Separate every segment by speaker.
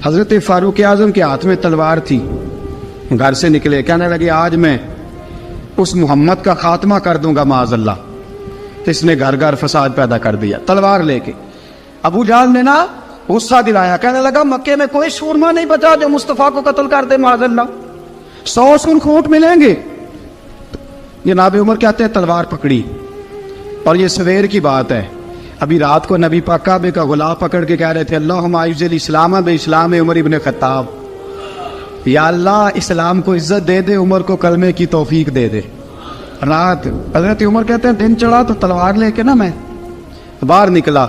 Speaker 1: حضرت فاروق اعظم کے ہاتھ میں تلوار تھی، گھر سے نکلے، کہنے لگے آج میں اس محمد کا خاتمہ کر دوں گا معاذ اللہ۔ تو اس نے گھر گھر فساد پیدا کر دیا تلوار لے کے۔ ابو جہل نے نا غصہ دلایا، کہنے لگا مکے میں کوئی سورما نہیں بچا جو مصطفیٰ کو قتل کر دے معاذ اللہ، 100 سن کھوٹ ملیں گے۔ جناب عمر کہتے ہیں تلوار پکڑی، اور یہ سویر کی بات ہے، ابھی رات کو نبی پاک کعبے کا غلاف پکڑ کے کہہ رہے تھے اللہم اعز الاسلام باسلام عمر ابن خطاب، یا اللہ اسلام کو عزت دے دے، عمر کو کلمے کی توفیق دے دے۔ رات حضرت عمر کہتے ہیں دن چڑھا تو تلوار لے کے نا میں باہر نکلا،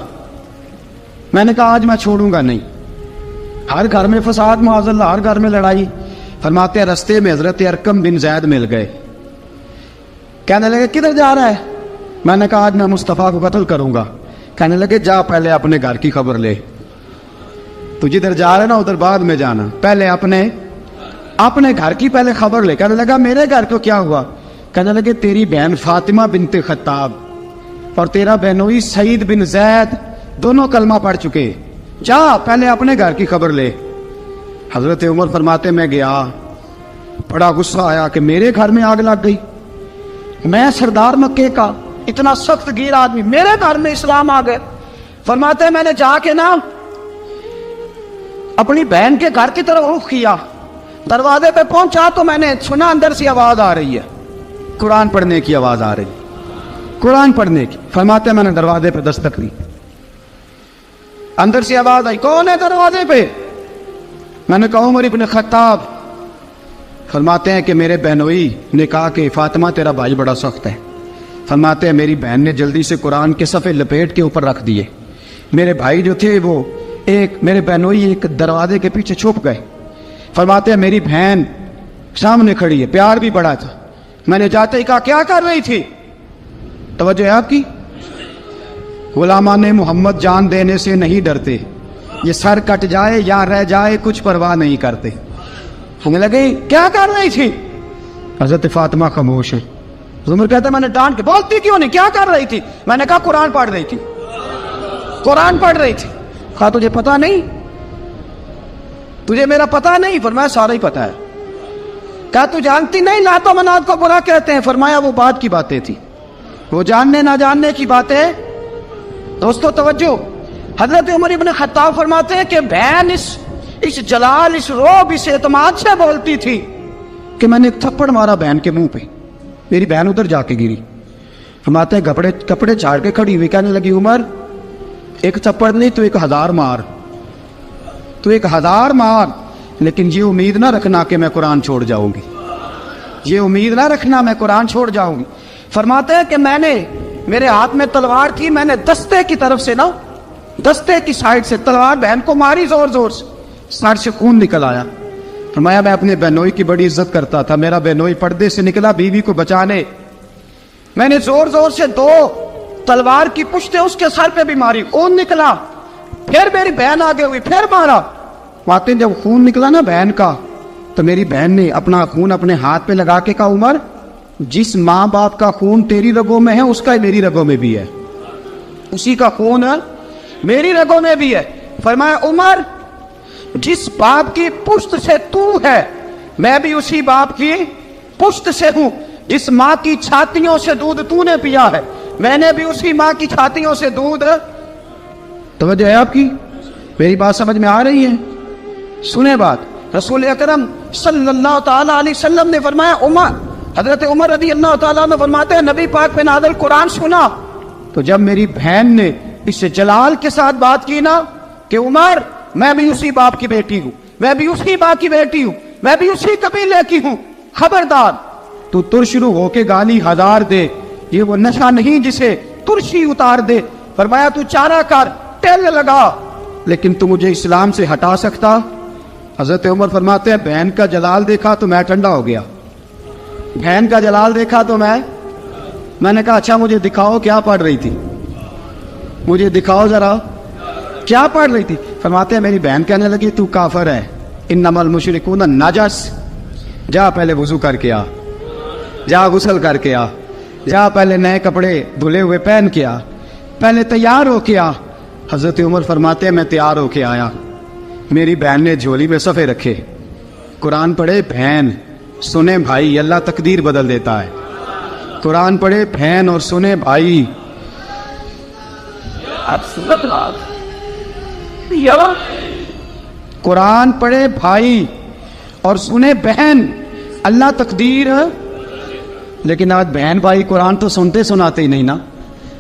Speaker 1: میں نے کہا آج میں چھوڑوں گا نہیں، ہر گھر میں فساد معاذ اللہ، ہر گھر میں لڑائی۔ فرماتے ہیں رستے میں حضرت ارقم بن زید مل گئے، کہنے لگے کدھر جا رہا ہے؟ میں نے کہا آج میں مصطفیٰ کو قتل کروں گا۔ کہنے لگے جا پہلے اپنے گھر کی خبر لے، تو جدھر جا رہا ہے نا ادھر بعد میں جانا، پہلے اپنے گھر کی پہلے خبر لے۔ کہنے لگا میرے گھر کو کیا ہوا؟ کہنے لگے تیری بہن فاطمہ بنت خطاب اور تیرا بہنوئی سعید بن زید دونوں کلمہ پڑھ چکے، جا پہلے اپنے گھر کی خبر لے۔ حضرت عمر فرماتے میں گیا، بڑا غصہ آیا کہ میرے گھر میں آگ لگ گئی، میں سردار مکے کا اتنا سخت گیر آدمی، میرے گھر میں اسلام آ گئے۔ فرماتے میں نے جا کے نا اپنی بہن کے گھر کی طرف رخ کیا، دروازے پہ پہنچا تو میں نے سنا اندر سے آواز آ رہی ہے، قرآن پڑھنے کی آواز آ رہی، قرآن پڑھنے کی۔ فرماتے میں نے دروازے پہ دستک دی، اندر سے آواز آئی کون ہے دروازے پہ؟ میں نے کہا عمر ابن خطاب۔ فرماتے ہیں کہ میرے بہنوئی نے کہا کہ فاطمہ تیرا بھائی بڑا سخت ہے۔ فرماتے ہیں میری بہن نے جلدی سے قرآن کے صفحے لپیٹ کے اوپر رکھ دیے، میرے بھائی جو تھے وہ میرے بہنوئی ایک دروازے کے پیچھے چھپ گئے۔ فرماتے ہیں میری بہن سامنے کھڑی ہے، پیار بھی بڑا تھا، میں نے جاتے ہی کہا کیا کر رہی تھی؟ توجہ ہے آپ کی؟ غلامان محمد جان دینے سے نہیں ڈرتے، یہ سر کٹ جائے یا رہ جائے کچھ پرواہ نہیں کرتے۔ ہمیں لگے کیا کر رہی تھی؟ حضرت فاطمہ خاموش ہے۔ عمر کہتا ہے میں نے ڈانٹ کے، بولتی کیوں نہیں، کیا کر رہی تھی؟ میں نے کہا قرآن پڑھ رہی تھی، قرآن پڑھ رہی تھی۔ کہا تجھے پتا نہیں، تجھے میرا پتا نہیں؟ فرمایا سارا ہی پتا ہے۔ کہا تو جانتی نہیں لات و منات کو برا کہتے ہیں؟ فرمایا وہ بعد کی باتیں تھی، وہ جاننے نہ جاننے کی باتیں۔ دوستو توجہ، حضرت عمر ابن خطاب فرماتے ہیں کہ بہن اس جلال، اس روب، اس اعتماد سے بولتی تھی کہ میں نے ایک تھپڑ مارا بہن کے منہ پہ، میری بہن ادھر جا کے گری۔ فرماتے ہیں کپڑے جھاڑ کے کھڑی ہوئی، کہنے لگی عمر ایک تھپڑ نہیں تو 1000 مار، تو 1000 مار، لیکن یہ امید نہ رکھنا کہ میں قرآن چھوڑ جاؤں گی، یہ امید نہ رکھنا میں قرآن چھوڑ جاؤں گی۔ فرماتے ہیں کہ میرے ہاتھ میں تلوار تھی، میں نے دستے کی طرف سے نا، دستے کی سائڈ سے تلوار بہن کو ماری زور زور سے، سر سے خون نکل آیا۔ فرمایا میں اپنے بہنوئی کی بڑی عزت کرتا تھا، میرا بہنوئی پردے سے نکلا بیوی کو بچانے، میں نے زور زور سے 2 تلوار کی پشتیں اس کے سر پہ بھی ماری، خون نکلا، پھر میری بہن آگے ہوئی، پھر مارا۔ ماتے جب خون نکلا نا بہن کا، تو میری بہن نے اپنا خون اپنے ہاتھ پہ لگا کے کہا عمر جس ماں باپ کا خون تیری رگوں میں ہے اس کا میری رگوں میں بھی ہے، اسی کا خون میری رگوں میں بھی ہے۔ فرمایا عمر جس باپ کی پشت سے تو ہے میں بھی اسی باپ کی پشت سے ہوں، جس ماں کی چھاتیوں سے دودھ تو نے پیا ہے میں نے بھی اسی ماں کی چھاتیوں سے دودھ۔ توجہ ہے آپ کی؟ میری بات سمجھ میں آ رہی ہے؟ سنیں بات، رسول اکرم صلی اللہ تعالی علیہ وسلم نے فرمایا، حضرت عمر رضی اللہ تعالیٰ عنہ فرماتے ہیں نبی پاک پہ نازل قرآن سنا تو جب میری بہن نے اس سے جلال کے ساتھ بات کی نا کہ عمر میں بھی اسی باپ کی بیٹی ہوں، میں بھی اسی باپ کی بیٹی ہوں، میں بھی اسی قبیلے کی ہوں، خبردار تو ترشرو ہو کے گالی 1000 دے، یہ وہ نشہ نہیں جسے ترشی اتار دے۔ فرمایا تو چارہ کر، ٹیل لگا، لیکن تو مجھے اسلام سے ہٹا سکتا؟ حضرت عمر فرماتے ہیں بہن کا جلال دیکھا تو میں ٹھنڈا ہو گیا، بہن کا جلال دیکھا تو میں نے کہا اچھا مجھے دکھاؤ کیا پڑھ رہی تھی، مجھے دکھاؤ ذرا کیا پڑھ رہی تھی۔ فرماتے ہیں میری بہن کہنے لگی تو کافر ہے، انما المشرکون نجس، جا پہلے وضو کر کے آ، جا غسل کر کے آ، جا پہلے نئے کپڑے دھلے ہوئے پہن کے آ، پہلے تیار ہو کے آ۔ حضرت عمر فرماتے ہیں میں تیار ہو کے آیا، میری بہن نے جھولی میں صفحے رکھے، قرآن پڑھے بہن، سنے بھائی، اللہ تقدیر بدل دیتا ہے۔ قرآن پڑھے بہن اور سنے بھائی، قرآن پڑھے بھائی اور سنے بہن، اللہ تقدیر۔ لیکن آج بہن بھائی قرآن تو سنتے سناتے ہی نہیں نا،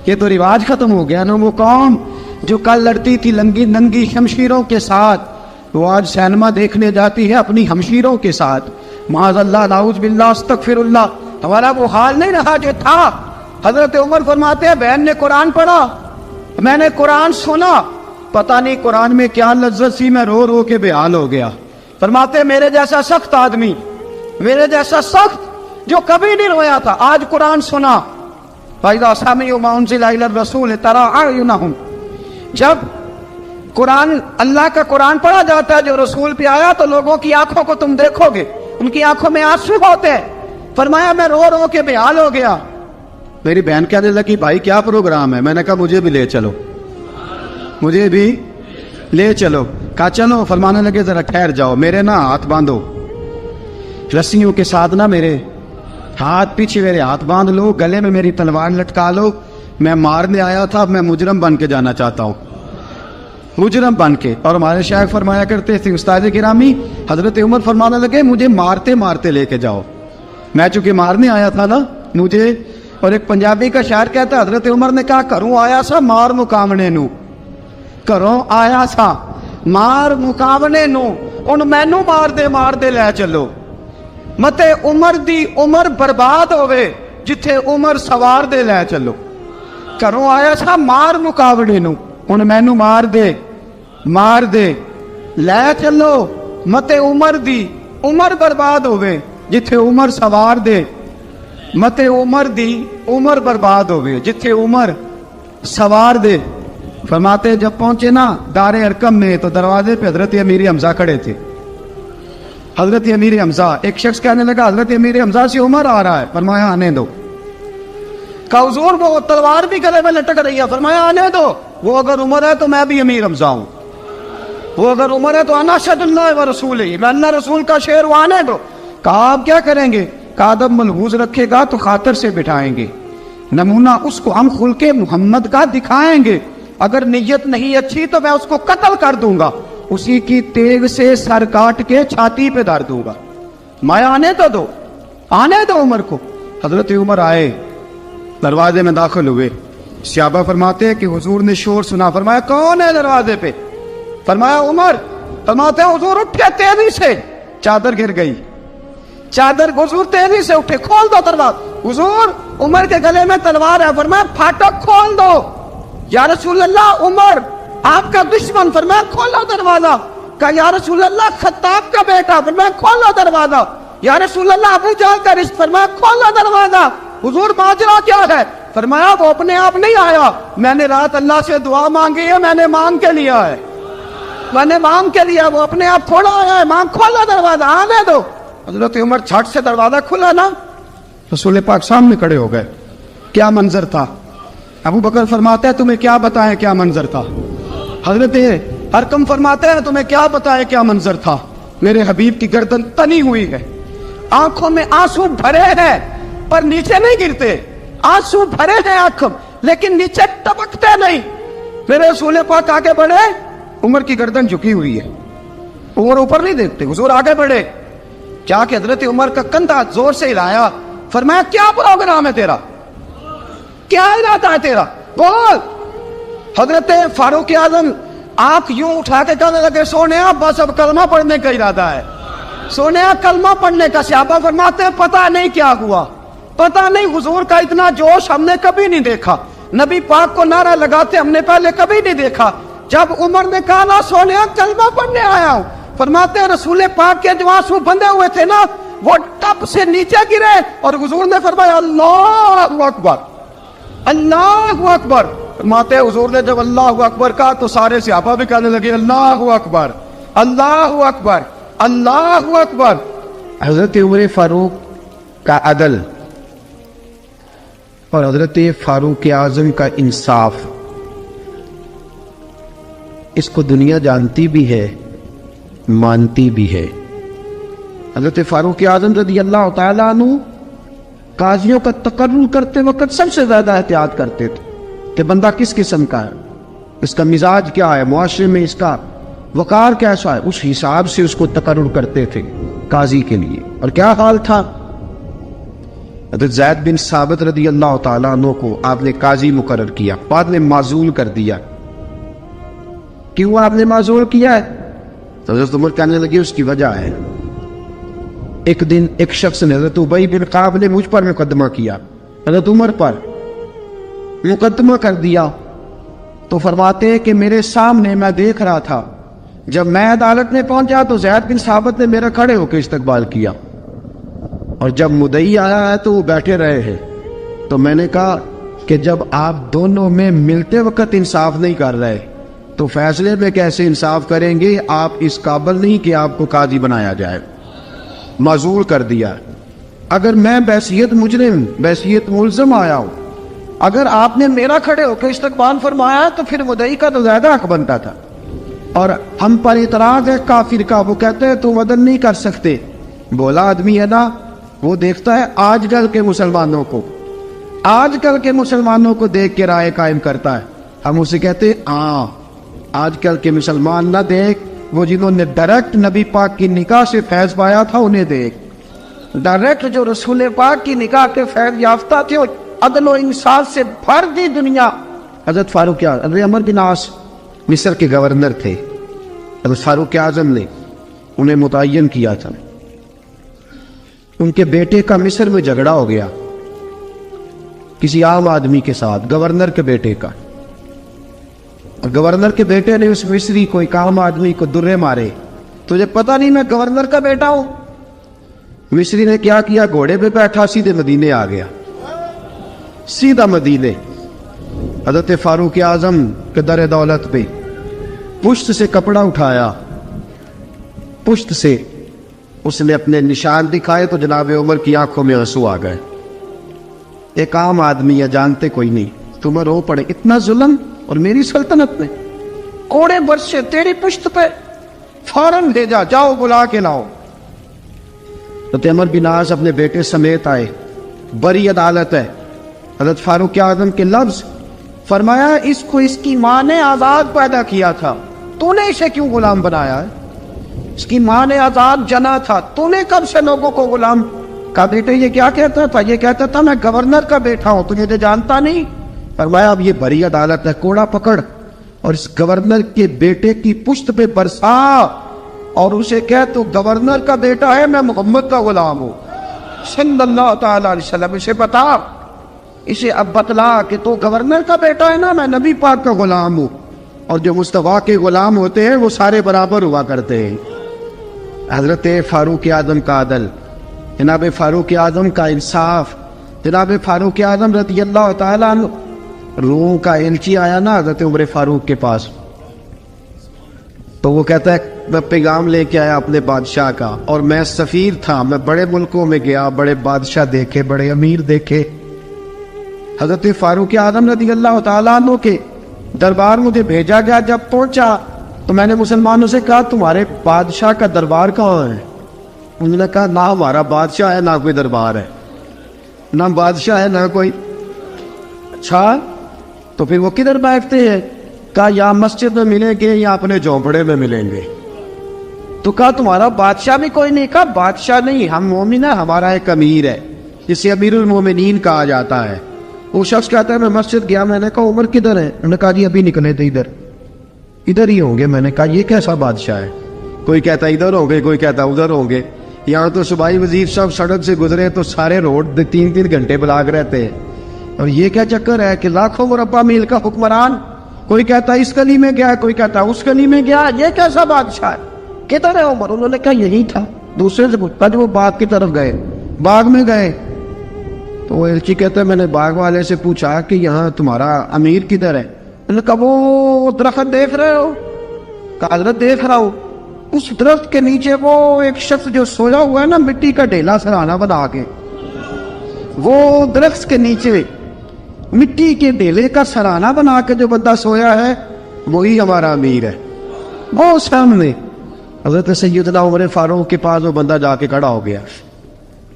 Speaker 1: یہ تو رواج ختم ہو گیا نا۔ وہ قوم جو کل لڑتی تھی ننگی شمشیروں کے ساتھ، وہ آج سینما دیکھنے جاتی ہے اپنی ہمشیروں کے ساتھ۔ معاذ اللہ، نعوذ باللہ، استغفر اللہ۔ ہمارا وہ حال نہیں رہا جو تھا۔ حضرت عمر فرماتے ہیں بہن نے قرآن پڑھا، میں نے قرآن سنا، پتہ نہیں قرآن میں کیا لذت سی، میں رو رو کے بے حال ہو گیا۔ فرماتے ہیں میرے جیسا سخت آدمی، میرے جیسا سخت جو کبھی نہیں رویا تھا، آج قرآن سنا۔ فَإِذَا سَمِعُوا مَا أُنزِلَ إِلَى الرَّسُولِ تَرَىٰ أَعْيُنَهُمْ، جب قرآن، اللہ کا قرآن پڑھا جاتا ہے جو رسول پہ آیا، تو لوگوں کی آنکھوں کو تم دیکھو گے، ان کی آنکھوں میں آنسو ہوتے ہیں۔ فرمایا میں رو رو کے بے حال ہو گیا۔ میری بہن کہنے لگی بھائی کیا پروگرام ہے؟ میں نے کہا مجھے بھی لے چلو، مجھے بھی لے چلو۔ کہا چلو۔ فرمانے لگے ذرا ٹھہر جاؤ، میرے نا ہاتھ باندھو، رسیوں کے ساتھ نا میرے ہاتھ، پیچھے میرے ہاتھ باندھ لو، گلے میں میری تلوار لٹکا لو، میں مارنے آیا تھا، اب میں مجرم بن کے جانا چاہتا ہوں، مجرم بن کے۔ اور ہمارے شیخ فرمایا کرتے تھے، استاد گرامی حضرت عمر فرمانے لگے مجھے مارتے مارتے لے کے جاؤ، میں چونکہ مارنے آیا تھا نا مجھے۔ اور ایک پنجابی کا شاعر کہتا ہے حضرت عمر نے کہا گھروں آیا سا مار مقامنے نو، گھروں آیا سا مار مقامنے نو، ان مینو مار دے لے چلو، متے عمر دی عمر برباد ہوئے جتھے عمر سوار دے لے چلو۔ گھروں آیا سا مار مقابلے نو، ان مینو مار دے لے چلو، متے عمر دی عمر برباد ہوئے جتھے عمر سوار دے، متے عمر دی عمر برباد ہوئے جتھے عمر سوار دے۔ فرماتے جب پہنچے نا دار ارقم میں تو دروازے پہ حضرت امیر حمزہ کھڑے تھے۔ حضرت امیر حمزہ، ایک شخص کہنے لگا حضرت امیر حمزہ سے عمر آ رہا ہے، فرمایا آنے دو۔ کہا حضور وہ تلوار بھی گلے میں لٹک رہی ہے، فرمایا آنے دو، وہ اگر عمر ہے تو میں بھی امیر حمزہ ہوں، وہ اگر عمر ہے تو انا اشہد اللہ و رسول ہی، میں اللہ رسول کا شعر، وہ آنے دو۔ کہا آپ کیا کریں گے؟ کہا ادب ملحوظ رکھے گا تو خاطر سے بٹھائیں گے، نمونہ اس کو ہم خلق محمد کا دکھائیں گے، اگر نیت نہیں اچھی تو میں اس کو قتل کر دوں گا، اسی کی تیغ سے سر کاٹ کے چھاتی پہ دھر دوں گا، میں آنے تو دو، آنے دو عمر کو۔ حضرت عمر آئے، دروازے میں داخل ہوئے، صحابہ فرماتے ہیں کہ حضور نے شور سنا، فرمایا کون ہے دروازے پہ؟ فرمایا عمر۔ فرماتے ہیں حضور اٹھے تیزی سے، چادر گر گئی، چادر، حضور تیزی سے اٹھے، کھول دو دروازہ۔ حضور عمر کے گلے میں تلوار ہے، فرمایا پھاٹک کھول دو۔ یا رسول اللہ عمر آپ کا دشمن، فرمایا کھولو دروازہ۔ کہا یا رسول اللہ خطاب کا بیٹا، فرمایا کھولو دروازہ۔ یا رسول اللہ ابو جہل کا رشت، فرمایا کھولو دروازہ۔ حضور ماجرا کیا ہے؟ فرمایا وہ اپنے آپ نہیں آیا، میں نے رات اللہ سے دعا مانگی ہے، میں نے مانگ کے لیا ہے، میں نے مانگ کے لیا، وہ اپنے آپ تھوڑا آیا ہے، مانگ، کھولو دروازہ، آنے دو۔ حضرت عمر چھٹ سے دروازہ کھلا نا، رسول پاک سامنے کھڑے ہو گئے۔ کیا منظر تھا؟ ابو بکر فرماتا ہے تمہیں کیا بتائیں کیا منظر تھا؟ حضرت ارقم فرماتے ہیں تمہیں کیا بتائے کیا منظر تھا؟ میرے حبیب کی گردن تنی ہوئی ہے، آنکھوں میں آنسو بھرے ہیں پر نیچے نہیں گرتے، آنسو بھرے ہیں آنکھوں لیکن نیچے ٹپکتے نہیں۔ میرے رسول پاک آگے بڑھے، عمر کی گردن جھکی ہوئی ہے، عمر اوپر نہیں دیکھتے، حضور آگے بڑھے، جا کے حضرت عمر کا کندھا زور سے ہلایا، فرمایا کیا پروگرام ہے تیرا، کیا ارادہ ہے تیرا، بول۔ حضرت فاروق اعظم آنکھ یوں اٹھا کے کہنے لگے سونیا بس اب کلمہ پڑھنے کا ارادہ ہے، سونیا کلمہ پڑھنے کا۔ صحابہ فرماتے ہیں پتہ نہیں کیا ہوا، پتہ نہیں، حضور کا اتنا جوش ہم نے کبھی نہیں دیکھا، نبی پاک کو نعرہ لگاتے ہم نے پہلے کبھی نہیں دیکھا۔ جب عمر نے کہا نا سونیا کلمہ پڑھنے آیا ہوں، فرماتے ہیں رسول پاک کے جو آنسو بندے ہوئے تھے نا وہ ٹپ سے نیچے گرے، اور حضور نے فرمایا اللہ اکبر، اللہ اکبر۔ فرماتے ہیں حضور نے جب اللہ اکبر کہا تو سارے صحابہ بھی کہنے لگے اللہ اکبر، اللہ اکبر، اللہ اکبر۔ حضرت عمر فاروق کا عدل اور حضرت فاروق اعظم کا انصاف، اس کو دنیا جانتی بھی ہے مانتی بھی ہے۔ حضرت فاروق اعظم رضی اللہ تعالیٰ عنہ قاضیوں کا تقرر کرتے وقت سب سے زیادہ احتیاط کرتے تھے کہ بندہ کس قسم کا ہے، اس کا مزاج کیا ہے، معاشرے میں اس کا وقار کیسا ہے، اس حساب سے اس کو تقرر کرتے تھے قاضی کے لیے۔ اور کیا حال تھا، حضرت زید بن ثابت رضی اللہ تعالیٰ عنہ کو آپ نے قاضی مقرر کیا، بعد میں معزول کر دیا۔ کیوں آپ نے معزول کیا ہے؟ تو حضرت عمر کہنے لگے اس کی وجہ ہے، ایک دن ایک شخص نے، حضرت ابی بن کعب نے مجھ پر مقدمہ کیا، حضرت عمر پر مقدمہ کر دیا، تو فرماتے ہیں کہ میرے سامنے میں دیکھ رہا تھا، جب میں عدالت میں پہنچا تو زید بن ثابت نے میرا کھڑے ہو کے استقبال کیا، اور جب مدعی آیا ہے تو وہ بیٹھے رہے ہیں۔ تو میں نے کہا کہ جب آپ دونوں میں ملتے وقت انصاف نہیں کر رہے تو فیصلے میں کیسے انصاف کریں گے، آپ اس قابل نہیں کہ آپ کو قاضی بنایا جائے، معزول کر دیا۔ اگر میں بحیثیت مجرم، بحیثیت ملزم آیا ہوں، اگر آپ نے میرا کھڑے ہو کے استقبال فرمایا تو پھر مدعی کا تو زیادہ حق بنتا تھا۔ اور ہم پر اعتراض ہے کافر کا، وہ کہتے ہیں تم عدل نہیں کر سکتے۔ بولا آدمی ہے نا، وہ دیکھتا ہے آج کل کے مسلمانوں کو، آج کل کے مسلمانوں کو دیکھ کے رائے قائم کرتا ہے۔ ہم اسے کہتے ہیں ہاں آج کل کے مسلمان نہ دیکھ، وہ جنہوں نے ڈائریکٹ نبی پاک کی نکاح سے فیض پایا تھا انہیں دیکھ، ڈائریکٹ جو رسول پاک کی نکاح کے فیض یافتہ تھے، عدل و انصاف سے بھر دی دنیا۔ حضرت فاروق اعظم، حضرت عمرو بن عاص مصر کے گورنر تھے، حضرت فاروق اعظم نے انہیں متعین کیا تھا۔ ان کے بیٹے کا مصر میں جھگڑا ہو گیا کسی عام آدمی کے ساتھ، گورنر کے بیٹے کا، اور گورنر کے بیٹے نے اس مصری کو، ایک عام آدمی کو درے مارے۔ تجھے پتہ نہیں میں گورنر کا بیٹا ہوں؟ مصری نے کیا کیا، گھوڑے پہ بیٹھا سیدھے مدینے آ گیا، سیدھا مدینے۔ حضرت فاروق اعظم کے در دولت پہ پشت سے کپڑا اٹھایا، پشت سے اس نے اپنے نشان دکھائے تو جناب عمر کی آنکھوں میں آنسو آ گئے۔ ایک عام آدمی ہے، جانتے کوئی نہیں، تمہیں رو پڑے، اتنا ظلم، اور میری سلطنت میں کوڑے برسے تیری پشت پہ، فوراً بھیجا، جاؤ بلا کے لاؤ۔ حضرت عمر بن عاص اپنے بیٹے سمیت آئے، بڑی عدالت ہے۔ حضرت فاروق اعظم کے لفظ، فرمایا اس کو اس کی ماں نے آزاد پیدا کیا تھا، تو نے اسے کیوں غلام بنایا ہے؟ اس کی ماں نے آزاد جنا تھا، تو نے کب سے لوگوں کو غلام کا؟ بیٹے یہ کیا کہتا تھا؟ یہ کہتا تھا میں گورنر کا بیٹا ہوں، تجھے تو جانتا نہیں۔ فرمایا اب یہ بڑی عدالت ہے، کوڑا پکڑ اور اس گورنر کے بیٹے کی پشت پہ برسا اور اسے کہہ تو گورنر کا بیٹا ہے، میں محمد کا غلام ہوں صلی اللہ تعالی علیہ وسلم۔ اسے بتا، اسے اب بتلا کہ تو گورنر کا بیٹا ہے نا، میں نبی پاک کا غلام ہوں، اور جو مصطفیٰ کے غلام ہوتے ہیں وہ سارے برابر ہوا کرتے ہیں۔ حضرت فاروق اعظم کا عدل، جناب فاروق اعظم کا انصاف، جناب فاروق اعظم رضی اللہ تعالیٰ عنہ۔ روم کا ایلچی آیا نا حضرت عمر فاروق کے پاس، تو وہ کہتا ہے میں پیغام لے کے آیا اپنے بادشاہ کا، اور میں سفیر تھا، میں بڑے ملکوں میں گیا، بڑے بادشاہ دیکھے، بڑے امیر دیکھے۔ حضرت فاروق اعظم رضی اللہ تعالیٰ عنہ کے دربار مجھے بھیجا گیا، جب پہنچا تو میں نے مسلمانوں سے کہا تمہارے بادشاہ کا دربار کہاں ہے؟ انہوں نے کہا نہ ہمارا بادشاہ ہے، نہ کوئی دربار ہے، نہ بادشاہ ہے، نہ کوئی۔ اچھا تو پھر وہ کدھر بیٹھتے ہیں؟ کہا یا مسجد میں ملیں گے یا اپنے جھونپڑے میں ملیں گے۔ تو کہا تمہارا بادشاہ بھی کوئی نہیں؟ کہا بادشاہ نہیں، ہم مومن ہیں، ہمارا ایک امیر ہے جسے امیر المومنین کہا جاتا ہے۔ وہ شخص کہتا ہے میں مسجد گیا، میں نے کہا عمر کدھر ہے؟ انہوں نے کہا جی ابھی نکلے تھے، ادھر ہی ہوں گے۔ میں نے کہا یہ کیسا بادشاہ ہے؟ کوئی کہتا ادھر ہوں گے، کوئی کہتا ادھر ہوں گے۔ یہاں تو صوبائی وزیر صاحب سڑک سے گزرے تو سارے روڈ 3 گھنٹے بلاک رہتے ہیں، اور یہ کیا چکر ہے کہ لاکھوں مربع میل کا حکمران، کوئی کہتا اس گلی میں گیا، کوئی کہتا اس گلی میں گیا، یہ کیسا بادشاہ ہے؟ کدھر ہے عمر؟ انہوں نے کہا یہی تھا۔ دوسرے سے پوچھتا جو وہ باغ کی طرف گئے، باغ میں گئے تو وہ ایلچی کہتا ہے میں نے باغ والے سے پوچھا کہ یہاں تمہارا امیر کدھر ہے؟ انہوں نے کہا وہ درخت دیکھ رہے ہو؟ کہا حضرت دیکھ رہا ہوں۔ اس درخت کے نیچے وہ ایک شخص جو سویا ہوا ہے نا، مٹی کا ڈھیلا سرہانہ بنا کے، وہ درخت کے نیچے مٹی کے ڈھیلے کا سرہانہ بنا کے جو بندہ سویا ہے وہی ہمارا امیر ہے، وہ سامنے۔ حضرت سیدنا عمر فاروق کے پاس وہ بندہ جا کے کھڑا ہو گیا.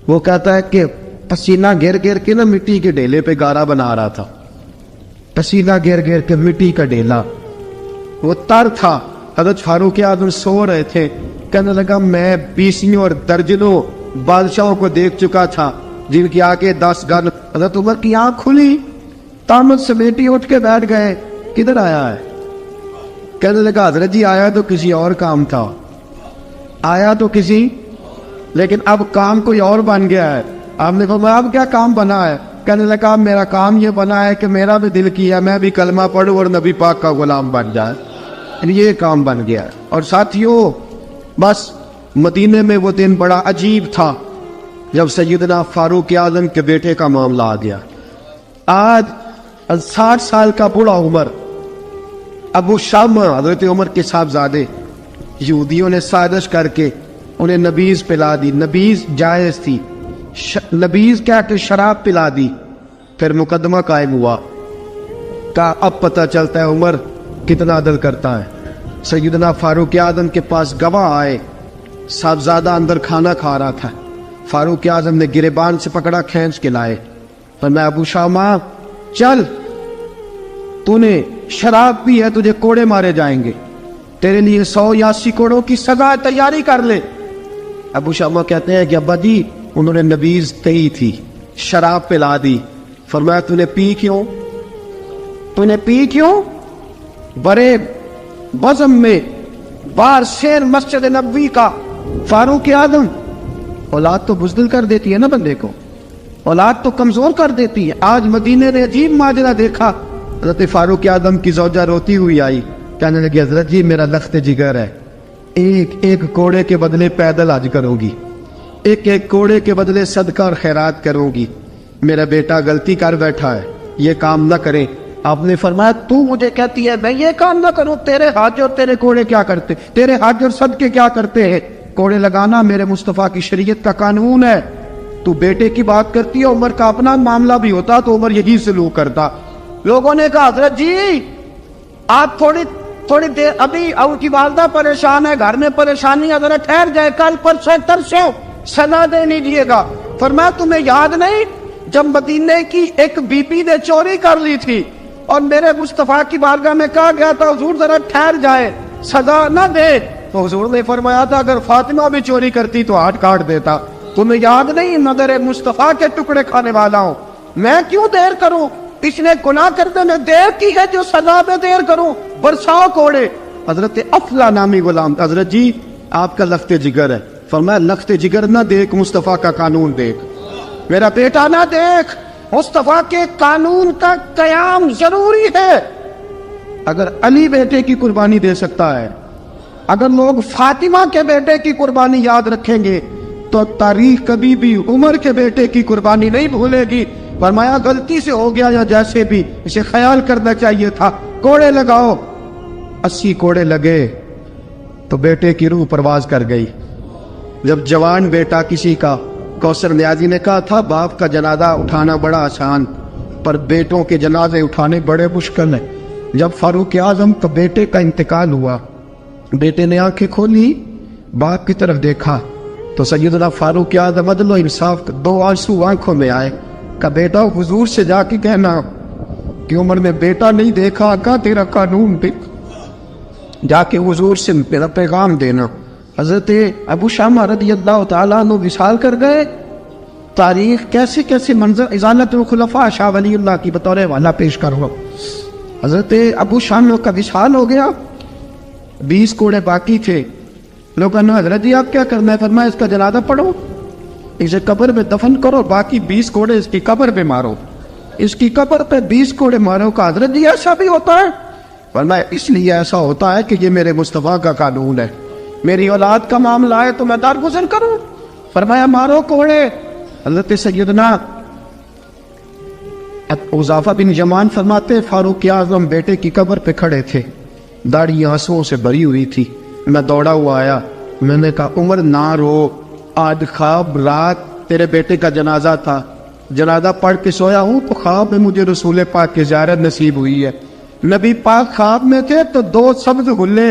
Speaker 1: وہ کہتا ہے کہ پسینہ گر گر کے نا مٹی کے ڈھیلے پہ گارا بنا رہا تھا. پسینہ گر گر کے مٹی کا ڈھیلا, وہ تر تھا. حضرت فاروق اعظم سو رہے تھے. کہنے لگا میں بیسیوں اور درجنوں بادشاہوں کو دیکھ چکا تھا جن کی آنکھیں 10 گن. حضرت عمر کی آنکھ کھلی, تامت سمیٹی اٹھ کے بیٹھ گئے. کدھر آیا ہے؟ کہنے لگا حضرت جی آیا تو کسی اور کام تھا, آیا تو کسی, لیکن اب کام کوئی اور بن گیا ہے. آپ نے فرمایا اب کیا کام بنا ہے؟ کہنے لگا میرا کام یہ بنا ہے کہ میرا بھی دل کیا میں بھی کلمہ پڑھوں اور نبی پاک کا غلام بن جائے. یہ کام بن گیا. اور ساتھیوں بس مدینے میں وہ دن بڑا عجیب تھا جب سیدنا فاروق اعظم کے بیٹے کا معاملہ آ گیا. آج 60 سال کا بوڑھا عمر, ابو شامہ حضرت عمر کے صاحبزادے, یہودیوں نے سازش کر کے انہیں نبیذ پلا دی. نبیذ جائز تھی, نبیذ کیا کہ شراب پلا دی. پھر مقدمہ قائم ہوا. کہا اب پتہ چلتا ہے عمر کتنا عدل کرتا ہے. سیدنا فاروق اعظم کے پاس گواہ آئے. صاحبزادہ اندر کھانا کھا رہا تھا. فاروق اعظم نے گریبان سے پکڑا, کھینچ کے لائے. فرمایا ابو شامہ چل, تو نے شراب پی ہے, تجھے کوڑے مارے جائیں گے, تیرے لیے 100 یا 80 کوڑوں کی سزا تیاری کر لے. ابو شامہ کہتے ہیں کہ ابا جی انہوں نے نبیذ تئی تھی, شراب پلا دی. فرمایا تو نے پی کیوں؟ تو نے پی کیوں؟ بڑے بزم میں بار شیر مسجد نبوی کا فاروق اعظم. اولاد تو بزدل کر دیتی ہے نا بندے کو, اولاد تو کمزور کر دیتی ہے. آج مدینے نے عجیب ماجرا دیکھا. حضرت فاروق اعظم کی زوجہ روتی ہوئی آئی, کہنے لگی حضرت جی میرا لخت جگر ہے, ایک ایک کوڑے کے بدلے پیدل حج کروں گی, ایک ایک کوڑے کے بدلے صدقہ اور خیرات کروں گی. میرا بیٹا غلطی کر بیٹھا ہے, یہ کام نہ کرے. آپ نے فرمایا تو مجھے کہتی ہے میں یہ کام نہ کروں؟ تیرے حج اور تیرے کوڑے کیا کرتے, تیرے حج اور صدقے کیا کرتے ہیں؟ کوڑے لگانا میرے مصطفیٰ کی شریعت کا قانون ہے. تو بیٹے کی بات کرتی ہے, عمر کا اپنا معاملہ بھی ہوتا تو عمر یہی سلوک کرتا. لوگوں نے کہا حضرت جی آپ تھوڑی دیر, ابھی ان کی والدہ پریشان ہے, گھر میں پریشانی ہے, ذرا ٹھہر جائے, کل پرسوں ترسوں سزا دے لیجیے گا. فرمایا تمہیں یاد نہیں جب مدینے کی ایک بی بی نے چوری کر لی تھی اور میرے مصطفیٰ کی بارگاہ میں کہا گیا تھا حضور ذرا ٹھہر جائے, سزا نہ دے, تو حضور نے فرمایا تھا اگر فاطمہ بھی چوری کرتی تو ہاتھ کاٹ دیتا. تمہیں یاد نہیں نظر مصطفیٰ کے ٹکڑے کھانے والا ہوں, میں کیوں دیر کروں؟ اس نے گناہ کرتے میں دیر کی ہے جو سزا میں دیر کروں, برساؤ کوڑے. حضرت افلا نامی غلام, حضرت جی آپ کا لخت جگر ہے. فرمایا لخت جگر نہ دیکھ, مصطفیٰ کا قانون دیکھ. میرا بیٹا نہ دیکھ, مصطفیٰ کے قانون کا قیام ضروری ہے. اگر علی بیٹے کی قربانی دے سکتا ہے, اگر لوگ فاطمہ کے بیٹے کی قربانی یاد رکھیں گے تو تاریخ کبھی بھی عمر کے بیٹے کی قربانی نہیں بھولے گی. فرمایا غلطی سے ہو گیا یا جیسے بھی, اسے خیال کرنا چاہیے تھا. کوڑے لگاؤ. 80 کوڑے لگے تو بیٹے کی روح پرواز کر گئی. جب جوان بیٹا کسی کا, کوثر نیازی نے کہا تھا باپ کا جنازہ اٹھانا بڑا آسان, پر بیٹوں کے جنازے اٹھانے بڑے مشکل ہیں. جب فاروق اعظم کا بیٹے کا انتقال ہوا, بیٹے نے آنکھیں کھولی, باپ کی طرف دیکھا تو سیدنا فاروق اعظم عدل و انصاف 2 آنسو آنکھوں میں آئے. کہ بیٹا حضور سے جا کے کہنا کہ عمر نے بیٹا نہیں دیکھا, کا تیرا قانون دیکھ, جا کے حضور سے میرا پیغام دینا. حضرت ابو شامہ رضی اللہ تعالیٰ عنہ وصال کر گئے. تاریخ کیسے کیسے منظر ازالت الخلفاء شاہ ولی اللہ کی بطور والا پیش کرو. حضرت ابو شامہ کا وصال ہو گیا, 20 کوڑے باقی تھے. لوگوں نے حضرت جی آپ کیا کرنا ہے؟ فرمایا اس کا جنازہ پڑھو, اسے قبر میں دفن کرو, باقی 20 کوڑے اس کی قبر پہ مارو, اس کی قبر پہ 20 کوڑے مارو. کا حضرت جی ایسا بھی ہوتا ہے؟ فرمایا اس لیے ایسا ہوتا ہے کہ یہ میرے مصطفیٰ کا قانون ہے, میری اولاد کا معاملہ ہے تو میں درگزر کروں. فرمایا مارو کوڑے. حضرت سیدنا حذیفہ بن یمان فرماتے فاروق اعظم بیٹے کی قبر پہ کھڑے تھے, داڑھی آنسوؤں سے بھری ہوئی تھی. میں دوڑا ہوا آیا, میں نے کہا عمر نہ رو, آج خواب رات تیرے بیٹے کا جنازہ تھا, جنازہ پڑھ کے سویا ہوں تو خواب میں مجھے رسول پاک کی زیارت نصیب ہوئی ہے. نبی پاک خواب میں تھے تو 2 سبز غلے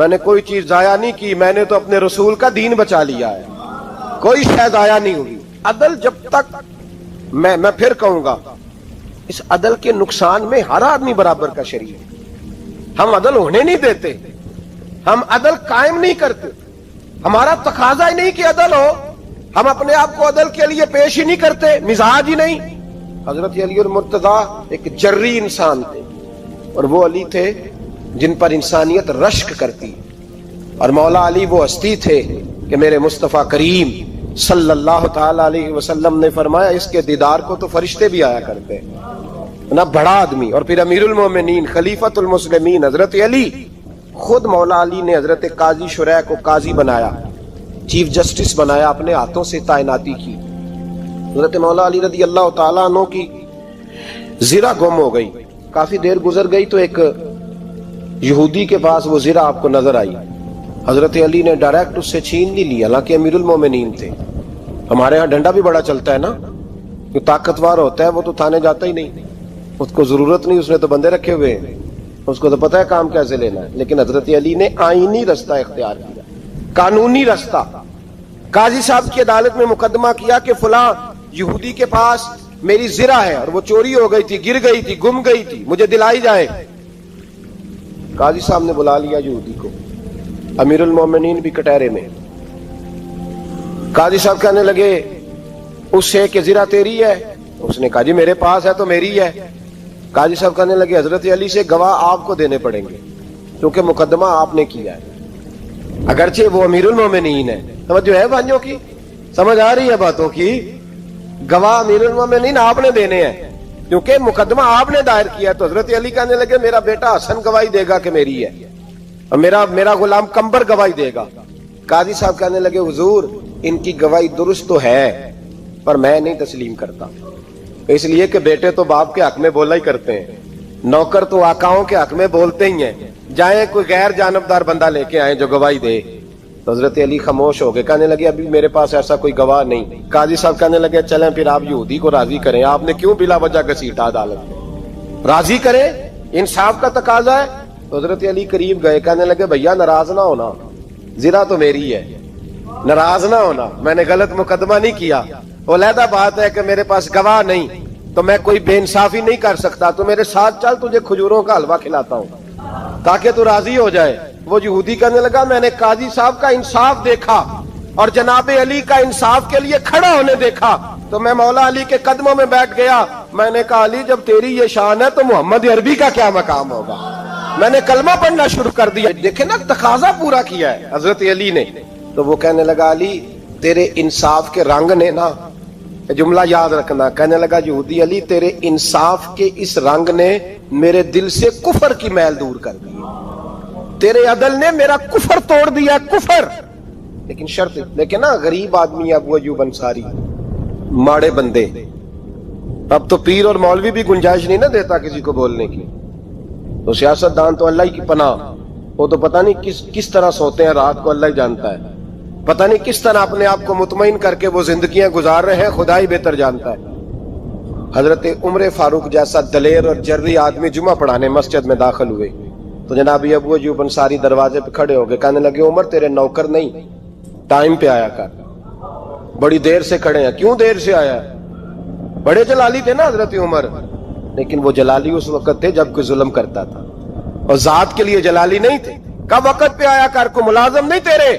Speaker 2: میں نے کوئی چیز ضائع نہیں کی, میں نے تو اپنے رسول کا دین بچا لیا ہے, کوئی شے ضائع نہیں ہوئی. عدل جب تک, میں پھر کہوں گا, اس عدل کے نقصان میں ہر آدمی برابر کا شریک ہے. ہم عدل ہونے نہیں دیتے, ہم عدل قائم نہیں کرتے, ہمارا تقاضا ہی نہیں کہ عدل ہو, ہم اپنے آپ کو عدل کے لیے پیش ہی نہیں کرتے, مزاج ہی نہیں. حضرت علی المرتضیٰ ایک جری انسان تھے, اور وہ علی تھے جن پر انسانیت رشک کرتی, اور مولا علی وہ ہستی تھے کہ میرے مصطفیٰ کریم صلی اللہ تعالی علیہ وسلم نے فرمایا اس کے دیدار کو تو فرشتے بھی آیا کرتے نا, بڑا آدمی. اور پھر امیر المومنین خلیفۃ المسلمین حضرت علی, خود مولا علی نے حضرت قاضی شریح کو قاضی بنایا, چیف جسٹس بنایا, اپنے ہاتھوں سے تعیناتی کی. حضرت مولا علی رضی اللہ تعالیٰ عنہ کی زرہ گم ہو گئی, کافی دیر گزر گئی تو ایک یہودی کے پاس وہ زرہ آپ کو نظر آئی. حضرت علی نے ڈائریکٹ اس سے چھین نہیں لی, حالانکہ امیر المومنین تھے. ہمارے ہاں ڈنڈا بھی بڑا چلتا ہے نا, جو طاقتور ہوتا ہے وہ تو تھانے جاتا ہی نہیں, اس کو ضرورت نہیں, اس نے تو بندے رکھے ہوئے ہیں, اس کو تو پتہ ہے کام کیسے لینا ہے. لیکن حضرت علی نے آئینی رستہ اختیار کیا, قانونی رستہ. قاضی صاحب کی عدالت میں مقدمہ کیا کہ فلاں یہودی کے پاس میری زرہ ہے اور وہ چوری ہو گئی تھی, گر گئی تھی, گم گئی تھی, مجھے دلائی جائے. قاضی صاحب نے بلا لیا یہودی کو, امیر المومنین بھی کٹہرے میں. قاضی صاحب کہنے لگے اس سے کہ زرہ تیری ہے؟ اس نے کہا جی میرے پاس ہے تو میری ہے. قاضی صاحب کہنے لگے حضرت علی سے گواہ آپ کو دینے پڑیں گے کیونکہ مقدمہ آپ نے کیا ہے, اگرچہ وہ امیر المومنین ہے. توجہ ہے بھائیوں کی, سمجھ آ رہی ہے باتوں کی؟ گواہ امیر المومنین آپ نے دینے ہیں کیونکہ مقدمہ آپ نے دائر کیا. تو حضرت علی کہنے لگے میرا بیٹا حسن گواہی دے گا کہ میری ہے, اور میرا غلام کمبر گواہی دے گا. قاضی صاحب کہنے لگے حضور ان کی گواہی درست تو ہے پر میں نہیں تسلیم کرتا, اس لیے کہ بیٹے تو باپ کے حق میں بولا ہی کرتے ہیں, نوکر تو آقاؤں کے حق میں بولتے ہی ہیں, جائیں کوئی غیر جانبدار بندہ لے کے آئیں جو گواہی دے. تو حضرت علی خاموش ہو گئے, کہنے لگے ابھی میرے پاس ایسا کوئی گواہ نہیں. قاضی صاحب کہنے لگے چلیں پھر آپ یہودی کو راضی کریں, آپ نے کیوں بلا وجہ گھسیٹا عدالت میں, راضی کریں, انصاف کا تقاضا ہے. تو حضرت علی قریب گئے, کہنے لگے بھیا ناراض نہ ہونا, زرہ تو میری ہے, ناراض نہ ہونا, میں نے غلط مقدمہ نہیں کیا. علیحدہ بات ہے کہ میرے پاس گواہ نہیں تو میں کوئی بے انصافی نہیں کر سکتا, تو میرے ساتھ چل تجھے کھجوروں کا حلوہ کھلاتا ہوں تاکہ تو راضی ہو جائے. وہ یہودی کہنے لگا میں نے قاضی صاحب کا انصاف دیکھا اور جناب علی کا انصاف کے لیے کھڑا ہونے دیکھا تو میں مولا علی کے قدموں میں بیٹھ گیا. میں نے کہا علی جب تیری یہ شان ہے تو محمد عربی کا کیا مقام ہوگا. میں نے کلمہ پڑھنا شروع کر دیا. دیکھیں نا تقاضا پورا کیا ہے حضرت علی نے. تو وہ کہنے لگا علی تیرے انصاف کے رنگ نے نا, جملہ یاد رکھنا, کہنے لگا یہودی علی تیرے انصاف کے اس رنگ نے میرے دل سے کفر کی میل دور کر دی, تیرے عدل نے میرا کفر توڑ دیا, کفر. لیکن شرط لیکن نا غریب آدمی ابو ایوب انصاری, ماڑے بندے, اب تو پیر اور مولوی بھی گنجائش نہیں نہ دیتا کسی کو بولنے کی, تو سیاست دان تو اللہ ہی کی پناہ, وہ تو پتہ نہیں کس طرح سوتے ہیں رات کو, اللہ ہی جانتا ہے, پتہ نہیں کس طرح اپنے آپ کو مطمئن کر کے وہ زندگیاں گزار رہے ہیں, خدا ہی بہتر جانتا ہے. حضرت عمر فاروق جیسا دلیر اور جرری آدمی جمعہ پڑھانے مسجد میں داخل ہوئے تو جناب ابو ایوب انصاری دروازے پہ کھڑے ہو گئے, کہنے لگے عمر تیرے نوکر نہیں, ٹائم پہ آیا کر, بڑی دیر سے کھڑے ہیں. کیوں دیر سے آیا؟ بڑے جلالی تھے نا حضرت عمر, لیکن وہ جلالی اس وقت تھے جب کوئی ظلم کرتا تھا, اور ذات کے لیے جلالی نہیں تھے. کب وقت پہ آیا کر, کو ملازم نہیں تیرے.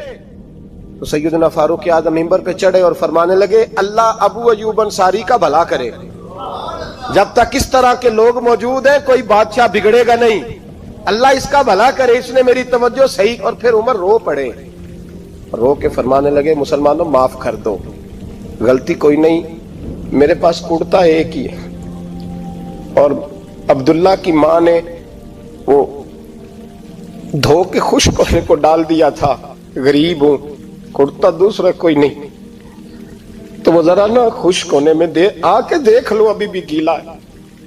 Speaker 2: تو سیدنا فاروق اعظم منبر پہ چڑھے اور فرمانے لگے اللہ ابو ایوب انصاری کا بھلا کرے, جب تک اس طرح کے لوگ موجود ہیں کوئی بادشاہ بگڑے گا نہیں, اللہ اس کا بھلا کرے, اس نے میری توجہ صحیح. اور پھر عمر رو پڑے, رو کے فرمانے لگے مسلمانوں معاف کر دو, غلطی کوئی نہیں, میرے پاس کرتا ایک ہی ہے, اور عبداللہ کی ماں نے وہ دھو کے خشک ہونے کو ڈال دیا تھا, غریب ہوں, کرتا دوسرا کوئی نہیں, تو وہ ذرا نا خشک ہونے میں آ کے دیکھ لو ابھی بھی گیلا ہے,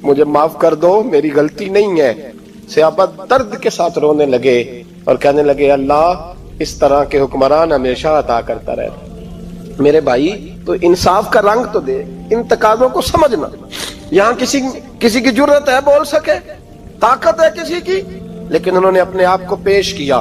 Speaker 2: مجھے معاف کر دو, میری غلطی نہیں ہے. صحابہ درد کے ساتھ رونے لگے اور کہنے لگے اللہ اس طرح کے حکمران ہمیشہ عطا کرتا رہتا. میرے بھائی تو انصاف کا رنگ تو دے, ان تقاضوں کو سمجھنا. یہاں کسی کی جرت ہے بول سکے, طاقت ہے کسی کی, لیکن انہوں نے اپنے آپ کو پیش کیا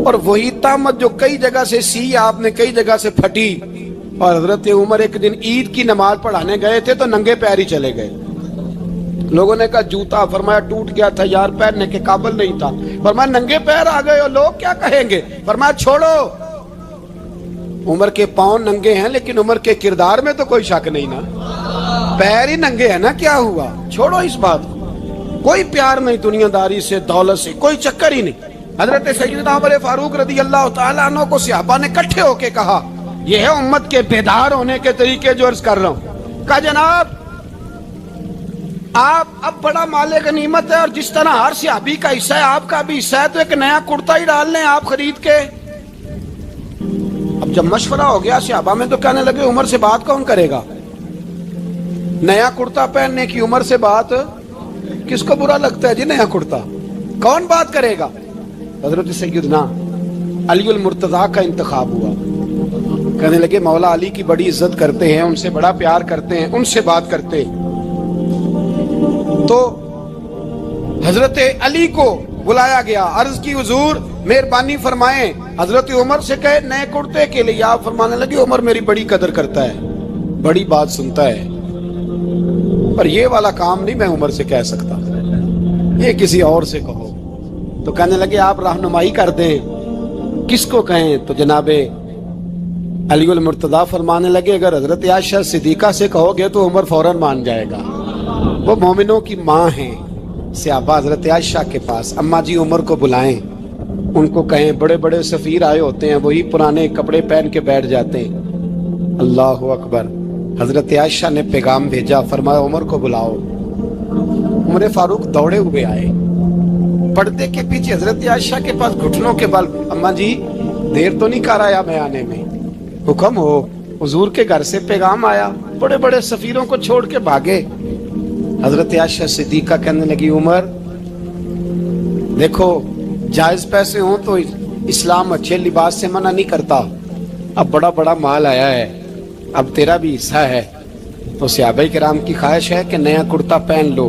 Speaker 1: اور وہی تامت جو کئی جگہ سے سی آپ نے کئی جگہ سے پھٹی. اور حضرت عمر ایک دن عید کی نماز پڑھانے گئے تھے تو ننگے پیر ہی چلے گئے. لوگوں نے کہا جوتا، فرمایا ٹوٹ گیا تھا یار، پہننے کے قابل نہیں تھا. فرمایا ننگے پیر آ گئے اور لوگ کیا کہیں گے؟ فرمایا چھوڑو، عمر کے پاؤں ننگے ہیں لیکن عمر کے کردار میں تو کوئی شک نہیں نا، پیر ہی ننگے ہیں نا، کیا ہوا؟ چھوڑو اس بات کو. کوئی پیار نہیں دنیا داری سے، دولت سے، کوئی چکر ہی نہیں. حضرت سیدنا عمر فاروق رضی اللہ تعالیٰ عنہ کو صحابہ نے کٹھے ہو کے کہا، یہ ہے امت کے بیدار ہونے کے طریقے جو عرض کر رہا ہوں. کہا جناب آپ اب بڑا مال غنیمت ہے اور جس طرح ہر صحابی کا حصہ ہے آپ کا بھی حصہ ہے، تو ایک نیا کرتا ہی ڈال لیں آپ خرید کے. اب جب مشورہ ہو گیا صحابہ میں تو کہنے لگے عمر سے بات کون کرے گا؟ نیا کرتا پہننے کی عمر سے بات کس کو برا لگتا ہے جی؟ نیا کرتا کون بات کرے گا؟ حضرت سیدنا علی المرتضیٰ کا انتخاب ہوا. کہنے لگے مولا علی کی بڑی عزت کرتے ہیں، ان سے بڑا پیار کرتے ہیں، ان سے بات کرتے ہیں. تو حضرت علی کو بلایا گیا، عرض کی حضور مہربانی فرمائیں. حضرت عمر سے کہے نئے کرتے کے لیے. آپ فرمانے لگے عمر میری بڑی قدر کرتا ہے، بڑی بات سنتا ہے، پر یہ والا کام نہیں میں عمر سے کہہ سکتا، یہ کسی اور سے کہو. تو کہنے لگے آپ رہنمائی کر دیں کس کو کہیں. تو جناب علی المرتضیٰ فرمانے لگے اگر حضرت عائشہ صدیقہ سے کہو گے تو عمر فوراً مان جائے گا، وہ مومنوں کی ماں ہیں. صحابہ حضرت عائشہ کے پاس، اماں جی عمر کو بلائیں، ان کو کہیں بڑے بڑے سفیر آئے ہوتے ہیں، وہی پرانے کپڑے پہن کے بیٹھ جاتے ہیں. اللہ اکبر. حضرت عائشہ نے پیغام بھیجا، فرمایا عمر کو بلاؤ. عمر فاروق دوڑے ہوئے آئے، پردے کے پیچھے حضرت عائشہ کے پاس گھٹنوں کے بل، اماں جی دیر تو نہیں کر آیا میں آنے میں؟ حکم ہو. حضور کے گھر سے پیغام آیا، بڑے بڑے سفیروں کو چھوڑ کے بھاگے. حضرت عائشہ صدیقہ کہنے لگی عمر دیکھو جائز پیسے ہوں تو اسلام اچھے لباس سے منع نہیں کرتا، اب بڑا بڑا مال آیا ہے، اب تیرا بھی حصہ ہے، تو صحابہ کرام کی خواہش ہے کہ نیا کرتا پہن لو.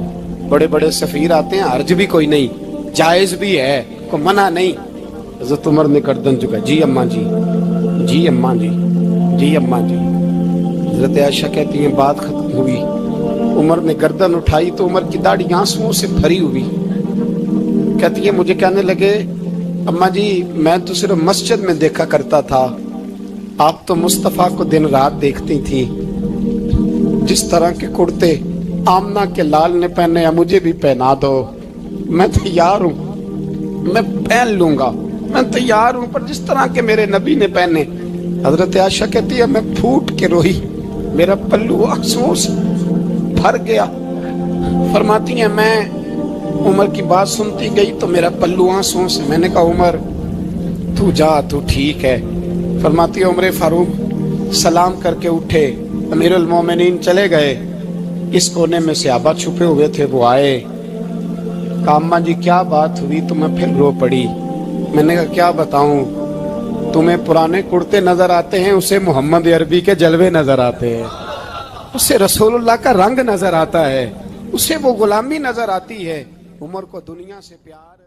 Speaker 1: بڑے بڑے سفیر آتے ہیں، حرج بھی کوئی نہیں، جائز بھی ہے، کوئی منع نہیں. حضرت عمر نے گردن جھکا، جی اماں جی، جی اماں جی، جی اماں جی. حضرت عائشہ کہتی ہیں بات ختم ہوئی، عمر نے گردن اٹھائی تو عمر کی داڑھی آنسوؤں سے بھری ہوئی. کہتی ہے مجھے کہنے لگے اماں جی میں تو صرف مسجد میں دیکھا کرتا تھا، آپ تو مصطفیٰ کو دن رات دیکھتی تھی، جس طرح کے کرتے آمنہ کے لال نے پہنے ہیں مجھے بھی پہنا دو، میں تیار ہوں، میں پہن لوں گا، میں تیار ہوں، پر جس طرح کے میرے نبی نے پہنے. حضرت عائشہ کہتی ہے میں پھوٹ کے روئی، میرا پلو آنسوؤں سے بھر گیا. فرماتی ہیں میں عمر کی بات سنتی گئی تو میرا پلو آنسوؤں سے، میں نے کہا عمر تو جا، تو ٹھیک ہے. فرماتی ہے عمر فاروق سلام کر کے اٹھے، امیر المومنین چلے گئے. اس کونے میں صحابہ چھپے ہوئے تھے، وہ آئے. کہا اماں جی کیا بات ہوئی؟ تو میں پھر رو پڑی. میں نے کہا کیا بتاؤں، تمہیں پرانے کرتے نظر آتے ہیں، اسے محمد عربی کے جلوے نظر آتے ہیں، اسے رسول اللہ کا رنگ نظر آتا ہے، اسے وہ غلامی نظر آتی ہے. عمر کو دنیا سے پیار